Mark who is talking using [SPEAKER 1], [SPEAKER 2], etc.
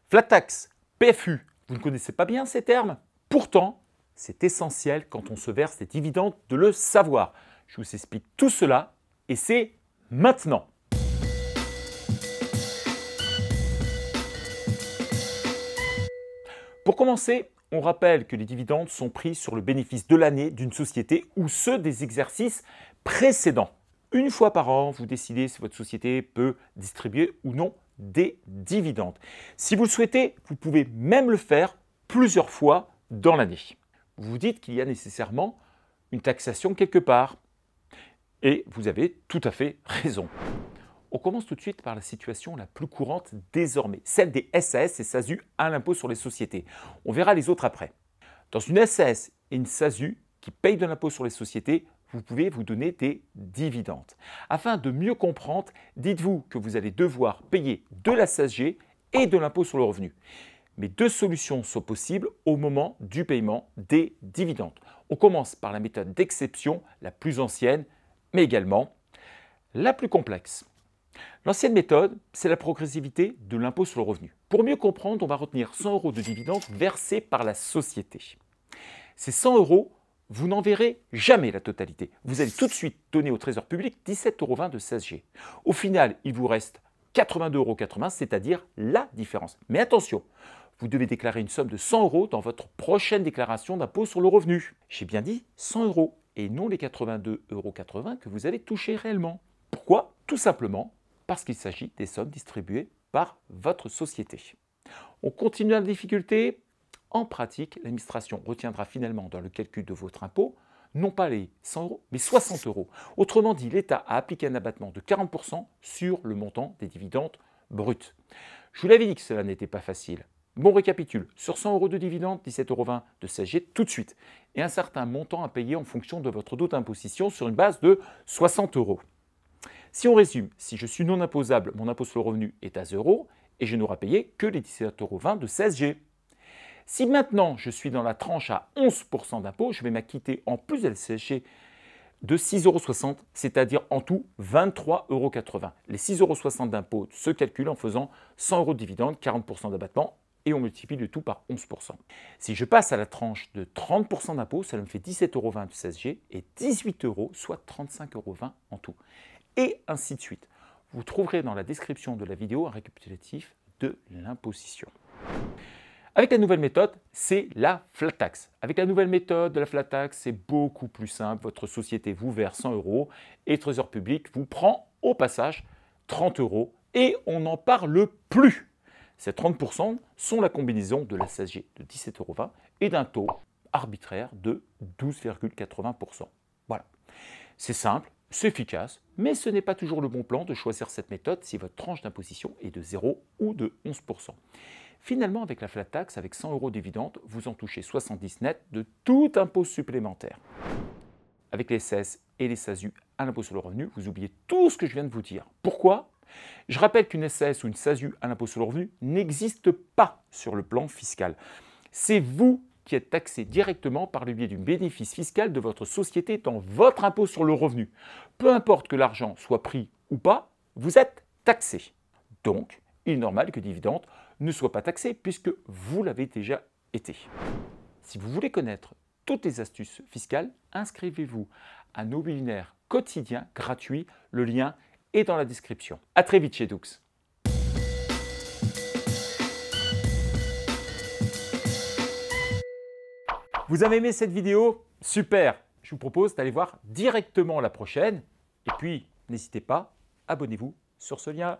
[SPEAKER 1] Flat tax, PFU, vous ne connaissez pas bien ces termes? Pourtant, c'est essentiel quand on se verse des dividendes de le savoir. Je vous explique tout cela et c'est maintenant. Pour commencer, on rappelle que les dividendes sont pris sur le bénéfice de l'année d'une société ou ceux des exercices précédents. Une fois par an, vous décidez si votre société peut distribuer ou non des dividendes. Si vous le souhaitez, vous pouvez même le faire plusieurs fois dans l'année. Vous vous dites qu'il y a nécessairement une taxation quelque part. Et vous avez tout à fait raison. On commence tout de suite par la situation la plus courante désormais, celle des SAS et SASU à l'impôt sur les sociétés. On verra les autres après. Dans une SAS et une SASU qui payent de l'impôt sur les sociétés, vous pouvez vous donner des dividendes. Afin de mieux comprendre, dites-vous que vous allez devoir payer de la CSG et de l'impôt sur le revenu. Mais deux solutions sont possibles au moment du paiement des dividendes. On commence par la méthode d'exception, la plus ancienne, mais également la plus complexe. L'ancienne méthode, c'est la progressivité de l'impôt sur le revenu. Pour mieux comprendre, on va retenir 100 € de dividendes versés par la société. Ces 100 €, vous n'en verrez jamais la totalité. Vous allez tout de suite donner au Trésor public 17,20 € de CSG. Au final, il vous reste 82,80 €, c'est-à-dire la différence. Mais attention, vous devez déclarer une somme de 100 € dans votre prochaine déclaration d'impôt sur le revenu. J'ai bien dit 100 € et non les 82,80 € que vous allez toucher réellement. Pourquoi? Tout simplement parce qu'il s'agit des sommes distribuées par votre société. On continue la difficulté. En pratique, l'administration retiendra finalement dans le calcul de votre impôt non pas les 100 €, mais 60 €. Autrement dit, l'État a appliqué un abattement de 40% sur le montant des dividendes bruts. Je vous l'avais dit que cela n'était pas facile. Bon, on récapitule. Sur 100 € de dividendes, 17,20 € de CSG tout de suite. Et un certain montant à payer en fonction de votre taux d'imposition sur une base de 60 €. Si on résume, si je suis non imposable, mon impôt sur le revenu est à 0 et je n'aurai payé que les 17,20 € de CSG. Si maintenant je suis dans la tranche à 11% d'impôt, je vais m'acquitter en plus de la CSG de 6,60 €, c'est-à-dire en tout 23,80 €. Les 6,60 € d'impôt se calculent en faisant 100 € de dividendes, 40% d'abattement et on multiplie le tout par 11%. Si je passe à la tranche de 30% d'impôt, ça me fait 17,20 € de CSG et 18 €, soit 35,20 € en tout. Et ainsi de suite. Vous trouverez dans la description de la vidéo un récapitulatif de l'imposition. Avec la nouvelle méthode, c'est la flat tax. Avec la nouvelle méthode de la flat tax, c'est beaucoup plus simple. Votre société vous verse 100 € et le Trésor public vous prend au passage 30 € et on n'en parle plus. Ces 30% sont la combinaison de la CSG de 17,20 € et d'un taux arbitraire de 12,80%. Voilà. C'est simple. C'est efficace, mais ce n'est pas toujours le bon plan de choisir cette méthode si votre tranche d'imposition est de 0 ou de 11%. Finalement, avec la flat tax, avec 100 € de dividendes, vous en touchez 70 net de tout impôt supplémentaire. Avec les SAS et les SASU à l'impôt sur le revenu, vous oubliez tout ce que je viens de vous dire. Pourquoi? Je rappelle qu'une SAS ou une SASU à l'impôt sur le revenu n'existe pas sur le plan fiscal. C'est vous qui êtes taxé directement par le biais du bénéfice fiscal de votre société dans votre impôt sur le revenu. Peu importe que l'argent soit pris ou pas, vous êtes taxé. Donc, il est normal que dividende ne soit pas taxé puisque vous l'avez déjà été. Si vous voulez connaître toutes les astuces fiscales, inscrivez-vous à nos webinaires quotidiens gratuits. Le lien est dans la description. À très vite chez Dux. Vous avez aimé cette vidéo? Super! Je vous propose d'aller voir directement la prochaine. Et puis, n'hésitez pas, abonnez-vous sur ce lien.